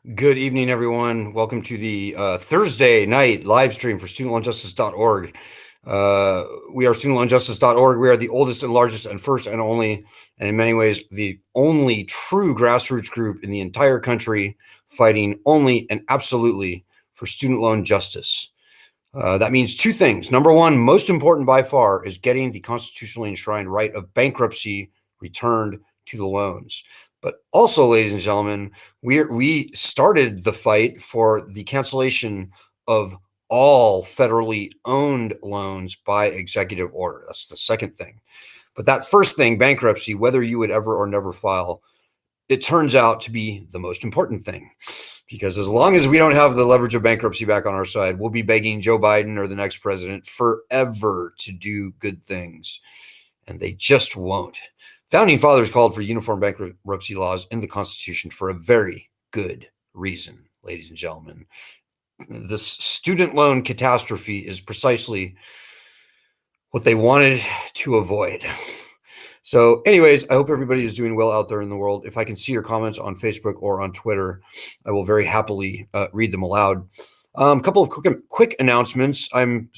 Good evening, everyone. Welcome to the Thursday night live stream for studentloanjustice.org. We are studentloanjustice.org. We are the oldest and largest and first and only, and in many ways, the only true grassroots group in the entire country fighting only and absolutely for student loan justice. That means two things. Number one, most important by far, is getting the constitutionally enshrined right of bankruptcy returned to the loans. But also, ladies and gentlemen, we started the fight for the cancellation of all federally owned loans by executive order. That's the second thing. But that first thing, bankruptcy, whether you would ever or never file, it turns out to be the most important thing. Because as long as we don't have the leverage of bankruptcy back on our side, we'll be begging Joe Biden or the next president forever to do good things. And they just won't. Founding fathers called for uniform bankruptcy laws in the Constitution for a very good reason, ladies and gentlemen. This student loan catastrophe is precisely what they wanted to avoid. So anyways, I hope everybody is doing well out there in the world. If I can see your comments on Facebook or on Twitter, I will very happily read them aloud. A couple of quick announcements. I'm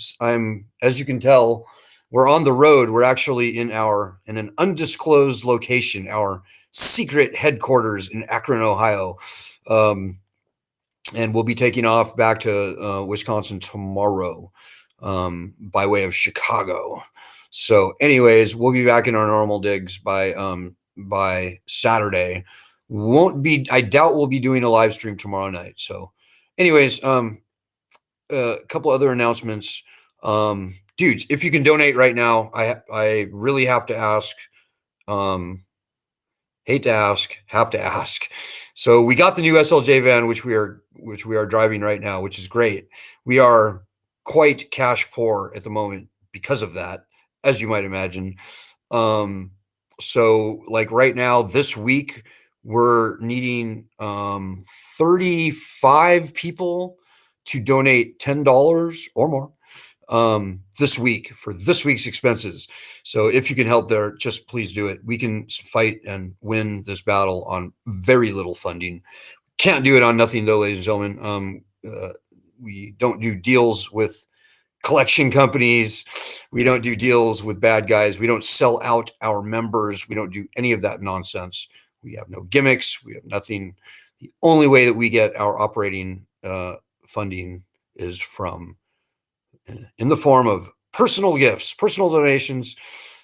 as you can tell, we're on the road. We're actually in an undisclosed location, our secret headquarters in Akron, Ohio. And we'll be taking off back to Wisconsin tomorrow by way of Chicago. So anyways, we'll be back in our normal digs by Saturday. I doubt we'll be doing a live stream tomorrow night. So anyways, a couple other announcements. Dudes, if you can donate right now, I really have to ask, hate to ask, have to ask. So we got the new SLJ van, which we are driving right now, which is great. We are quite cash poor at the moment because of that, as you might imagine. So like right now, this week, we're needing 35 people to donate $10 or more this week for this week's expenses. So if you can help there, just please do it. We can fight and win this battle on very little funding. Can't do it on nothing though, ladies and gentlemen. We don't do deals with collection companies. We don't do deals with bad guys. We don't sell out our members. We don't do any of that nonsense. We have no gimmicks. We have nothing. The only way that we get our operating funding is in the form of personal gifts, personal donations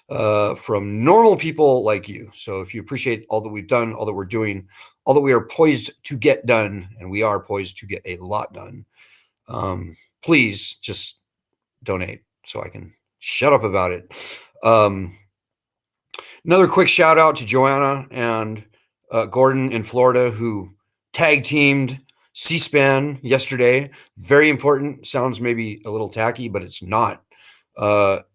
from normal people like you. So if you appreciate all that we've done, all that we're doing, all that we are poised to get done, and we are poised to get a lot done, please just donate so I can shut up about it. Another quick shout out to Joanna and Gordon in Florida, who tag teamed C-SPAN yesterday. Very important. Sounds maybe a little tacky, but it's not.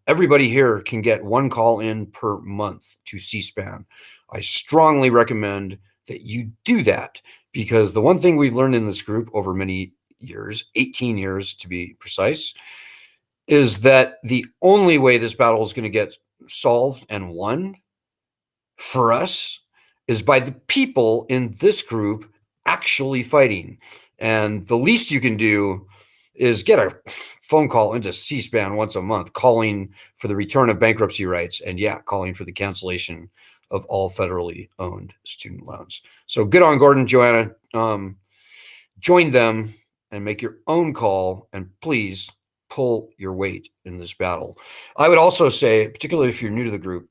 Everybody here can get one call in per month to C-SPAN. I strongly recommend that you do that, because the one thing we've learned in this group over many years, 18 years to be precise, is that the only way this battle is going to get solved and won for us is by the people in this group actually fighting. And the least you can do is get a phone call into C-SPAN once a month, calling for the return of bankruptcy rights, and calling for the cancellation of all federally owned student loans. So good on Gordon, Joanna. Join them and make your own call, and please pull your weight in this battle. I would also say, particularly if you're new to the group,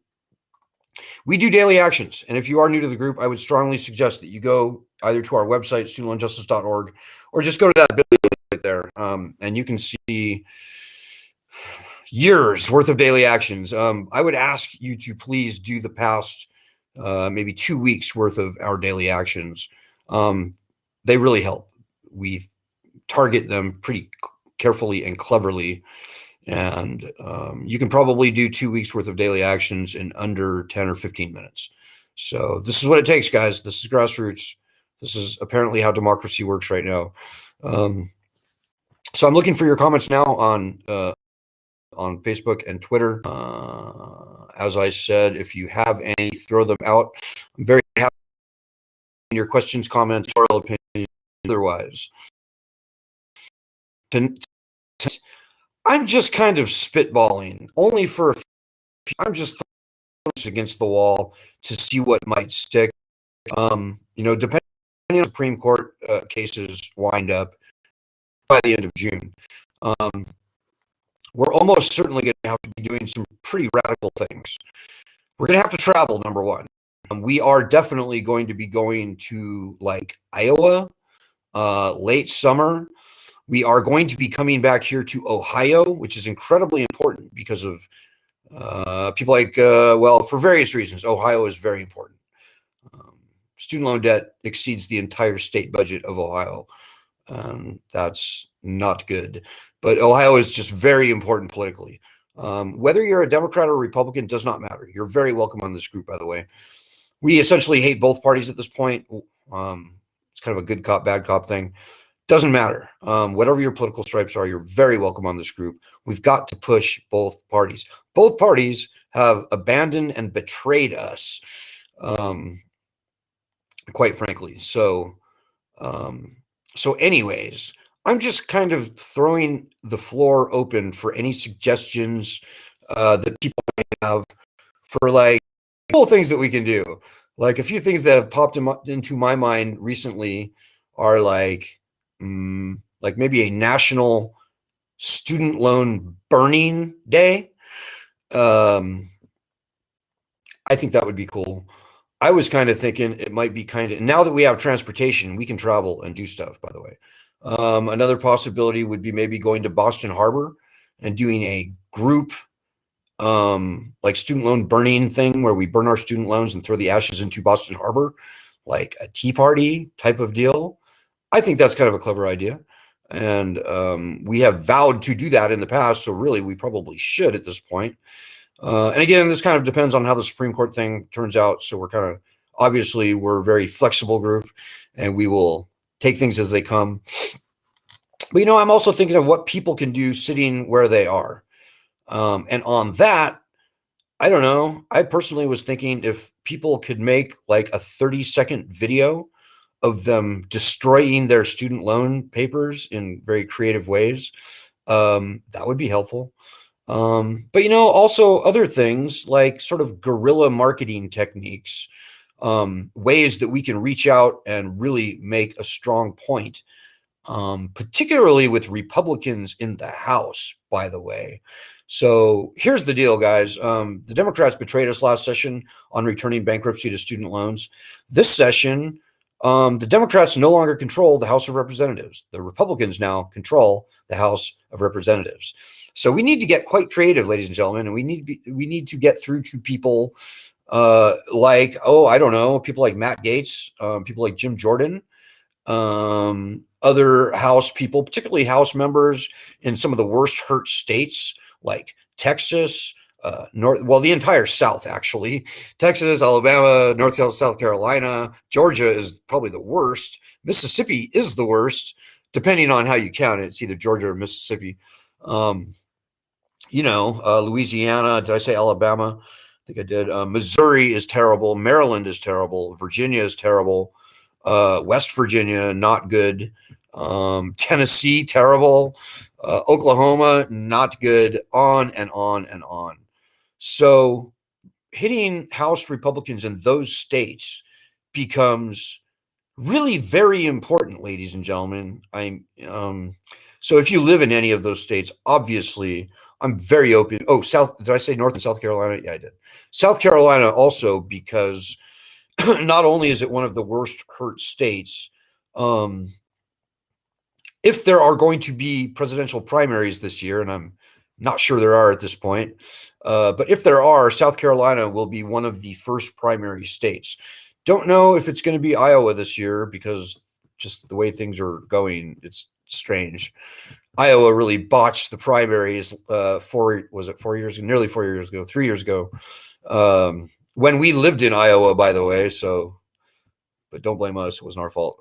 we do daily actions. And if you are new to the group, I would strongly suggest that you go either to our website, studentloanjustice.org, or just go to that video right there, and you can see years worth of daily actions. I would ask you to please do the past maybe 2 weeks worth of our daily actions. They really help. We target them pretty carefully and cleverly, and you can probably do 2 weeks worth of daily actions in under 10 or 15 minutes. So this is what it takes, guys. This is grassroots. This is apparently how democracy works right now. So I'm looking for your comments now on Facebook and Twitter. As I said, if you have any, throw them out. I'm very happy your questions, comments, or opinions otherwise. I'm just kind of spitballing, only for I'm just against the wall to see what might stick. Depending on Supreme Court cases wind up by the end of June, we're almost certainly going to have to be doing some pretty radical things. We're going to have to travel, number one. We are definitely going to be going to like Iowa late summer. We are going to be coming back here to Ohio, which is incredibly important because of people like, for various reasons, Ohio is very important. Student loan debt exceeds the entire state budget of Ohio. That's not good. But Ohio is just very important politically. Whether you're a Democrat or a Republican does not matter. You're very welcome on this group, by the way. We essentially hate both parties at this point. It's kind of a good cop, bad cop thing. Doesn't matter. Whatever your political stripes are, you're very welcome on this group. We've got to push both parties. Both parties have abandoned and betrayed us, quite frankly. So anyways, I'm just kind of throwing the floor open for any suggestions that people might have for like cool things that we can do. Like a few things that have popped into my mind recently are like maybe a national student loan burning day. I think that would be cool. I was kind of thinking it might be now that we have transportation, we can travel and do stuff, by the way. Another possibility would be maybe going to Boston Harbor and doing a group like student loan burning thing where we burn our student loans and throw the ashes into Boston Harbor, like a tea party type of deal. I think that's kind of a clever idea. And we have vowed to do that in the past. So really, we probably should at this point. And again, this kind of depends on how the Supreme Court thing turns out. So we're a very flexible group and we will take things as they come. But, I'm also thinking of what people can do sitting where they are. And on that, I don't know. I personally was thinking if people could make like a 30-second video of them destroying their student loan papers in very creative ways, that would be helpful. But also other things like sort of guerrilla marketing techniques, ways that we can reach out and really make a strong point, particularly with Republicans in the House, by the way. So here's the deal, guys. The Democrats betrayed us last session on returning bankruptcy to student loans. This session, the Democrats no longer control the House of Representatives. The Republicans now control the House of Representatives. So we need to get quite creative, ladies and gentlemen, and we need to get through to people like, I don't know, people like Matt Gaetz, people like Jim Jordan, other House people, particularly House members in some of the worst hurt states like Texas, the entire South, actually. Texas, Alabama, North South Carolina, Georgia is probably the worst. Mississippi is the worst, depending on how you count it. It's either Georgia or Mississippi. Louisiana, did I say Alabama? I think I did. Missouri is terrible. Maryland is terrible. Virginia is terrible. West Virginia, not good. Tennessee, terrible. Oklahoma, not good. On and on and on. So hitting House Republicans in those states becomes really very important, ladies and gentlemen. So if you live in any of those states, obviously, I'm very open. Oh, did I say North and South Carolina? Yeah, I did. South Carolina also, because not only is it one of the worst hurt states, if there are going to be presidential primaries this year, and I'm not sure there are at this point, but if there are, South Carolina will be one of the first primary states. Don't know if it's going to be Iowa this year because just the way things are going, it's strange. Iowa really botched the primaries 4 years ago, nearly 4 years ago, 3 years ago, when we lived in Iowa, by the way. So, but don't blame us; it wasn't our fault.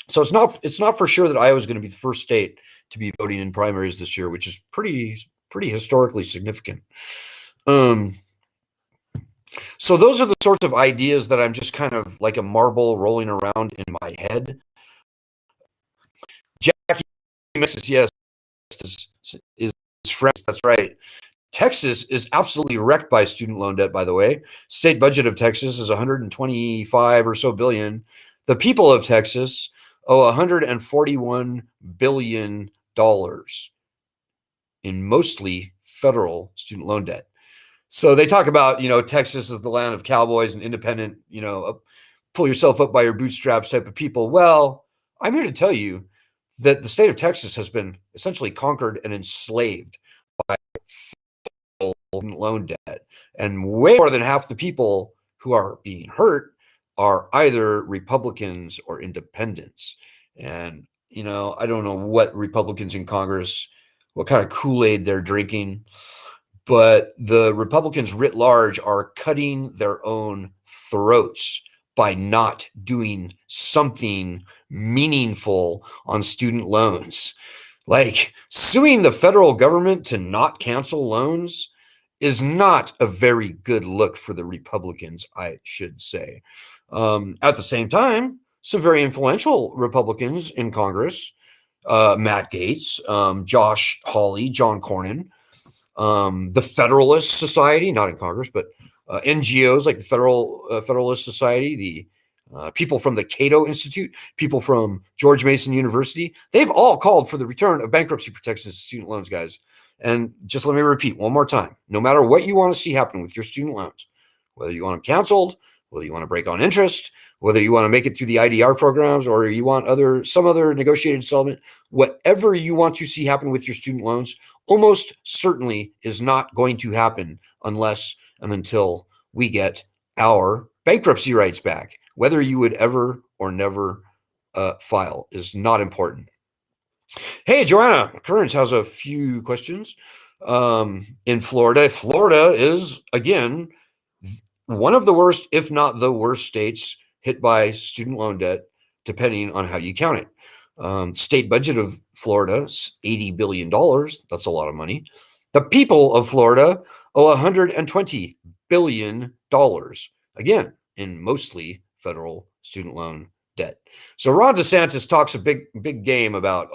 So it's not for sure that Iowa is going to be the first state to be voting in primaries this year, which is pretty historically significant. So those are the sorts of ideas that I'm just kind of like a marble rolling around in my head. Jackie Texas, yes, is friends. That's right. Texas is absolutely wrecked by student loan debt, by the way. State budget of Texas is 125 or so billion. The people of Texas owe 141 billion dollars in mostly federal student loan debt. So they talk about, Texas is the land of cowboys and independent, pull yourself up by your bootstraps type of people. Well, I'm here to tell you that the state of Texas has been essentially conquered and enslaved by loan debt. And way more than half the people who are being hurt are either Republicans or independents. And, I don't know what Republicans in Congress, what kind of Kool-Aid they're drinking, but the Republicans writ large are cutting their own throats by not doing something meaningful on student loans. Like suing the federal government to not cancel loans is not a very good look for the Republicans, I should say. At the same time, some very influential Republicans in Congress, Matt Gaetz, Josh Hawley, John Cornyn, the Federalist Society, not in Congress, but NGOs like the Federalist Society, the people from the Cato Institute, people from George Mason University, they've all called for the return of bankruptcy protections to student loans, guys. And just let me repeat one more time, no matter what you want to see happen with your student loans, whether you want them canceled, whether you want to break on interest, whether you want to make it through the IDR programs, or you want some other negotiated settlement, whatever you want to see happen with your student loans, almost certainly is not going to happen unless and until we get our bankruptcy rights back. Whether you would ever or never file is not important. Hey, Joanna Kearns has a few questions. In Florida is, again, one of the worst, if not the worst states hit by student loan debt, depending on how you count it. State budget of Florida is $80 billion. That's a lot of money. The people of Florida owe $120 billion, again, in mostly federal student loan debt. So Ron DeSantis talks a big game about,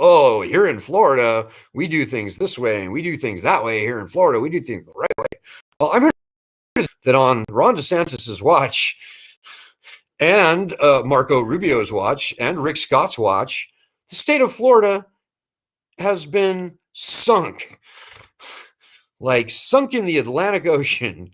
here in Florida, we do things this way and we do things that way. Here in Florida, we do things the right way. Well, I'm here that on Ron DeSantis's watch and Marco Rubio's watch and Rick Scott's watch, the state of Florida has been sunk in the Atlantic Ocean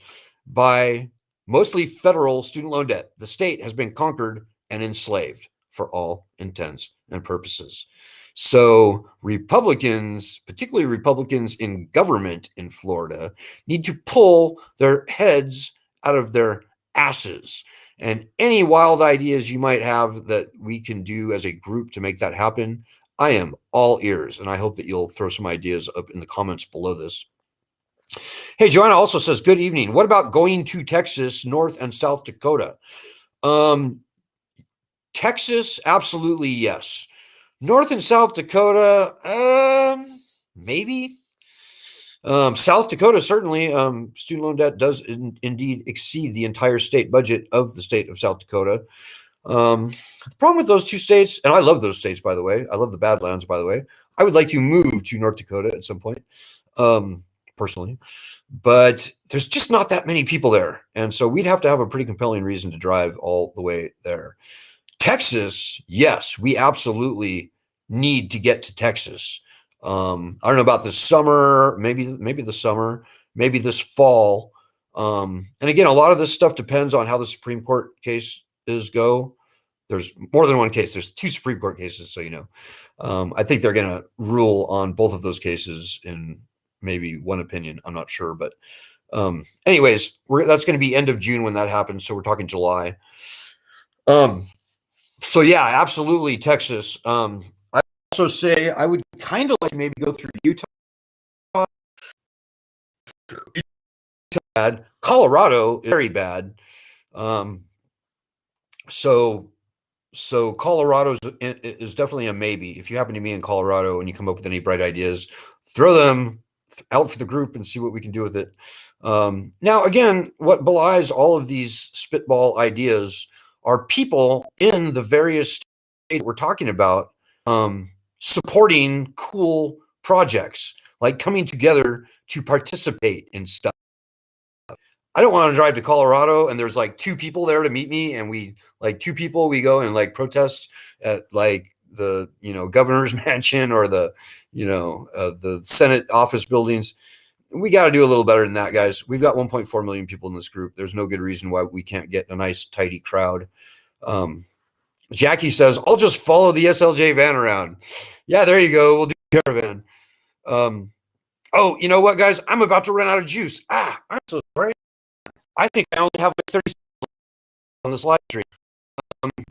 by mostly federal student loan debt. The state has been conquered and enslaved for all intents and purposes. So Republicans, particularly Republicans in government in Florida, need to pull their heads out of their asses. And any wild ideas you might have that we can do as a group to make that happen, I am all ears. And I hope that you'll throw some ideas up in the comments below this. Hey, Joanna also says, good evening. What about going to Texas, North and South Dakota? Texas, absolutely yes. North and South Dakota, maybe. South Dakota, certainly, student loan debt does indeed exceed the entire state budget of the state of South Dakota. The problem with those two states, and I love those states, by the way. I love the Badlands, by the way. I would like to move to North Dakota at some point, personally. But there's just not that many people there. And so we'd have to have a pretty compelling reason to drive all the way there. Texas, yes, we absolutely need to get to Texas. I don't know about this summer, maybe the summer, maybe this fall. And again, a lot of this stuff depends on how the Supreme Court cases go. There's more than one case. There's 2 Supreme Court cases, so you know. I think they're going to rule on both of those cases in maybe one opinion. I'm not sure, but anyways, that's going to be end of June when that happens. So we're talking July. So yeah, absolutely, Texas. I also say I would kind of like to maybe go through Utah. Bad. Colorado is very bad. So Colorado is definitely a maybe. If you happen to be in Colorado and you come up with any bright ideas, throw them out for the group and see what we can do with it. Now, again, what belies all of these spitball ideas are people in the various states we're talking about supporting cool projects, like coming together to participate in stuff. I don't want to drive to Colorado and there's like 2 people there to meet me, and we go and like protest at like the governor's mansion or the the Senate office buildings. We got to do a little better than that, guys. We've got 1.4 million people in this group. There's no good reason why we can't get a nice tidy crowd. Jackie says, I'll just follow the SLJ van around. Yeah, there you go. We'll do caravan. Oh, you know what, guys? I'm about to run out of juice. I'm so sorry. I think I only have like 30 seconds on this live stream.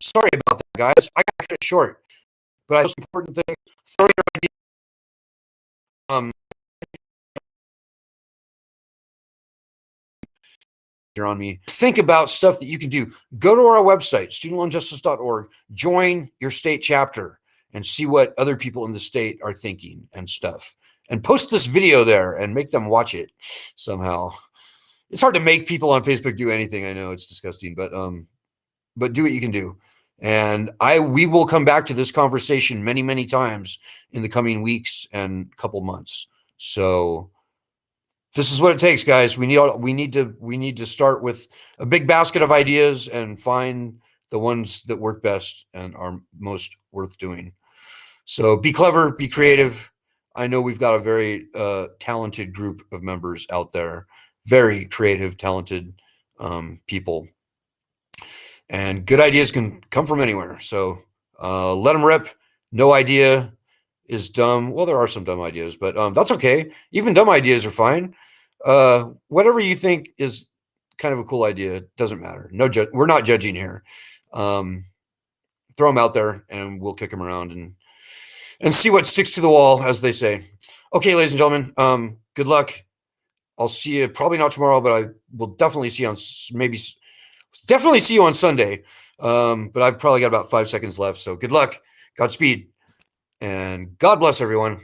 Sorry about that, guys. I got to cut it short. But the most important thing, throw your idea. You're on me. Think about stuff that you can do. Go to our website, studentloanjustice.org, join your state chapter and see what other people in the state are thinking and stuff. And post this video there and make them watch it somehow. It's hard to make people on Facebook do anything. I know it's disgusting, but do what you can do. And we will come back to this conversation many, many times in the coming weeks and couple months. So this is what it takes, guys. We need to start with a big basket of ideas and find the ones that work best and are most worth doing. So be clever, be creative. I know we've got a very talented group of members out there, very creative, talented people. And good ideas can come from anywhere. So let them rip. No idea is dumb. Well, there are some dumb ideas, but that's okay. Even dumb ideas are fine. Whatever you think is kind of a cool idea, doesn't matter. We're not judging here. Throw them out there and we'll kick them around and see what sticks to the wall, as they say. Okay, ladies and gentlemen, good luck. I'll see you probably not tomorrow, but I will definitely see you on Sunday. But I've probably got about 5 seconds left. So good luck, Godspeed, and God bless everyone.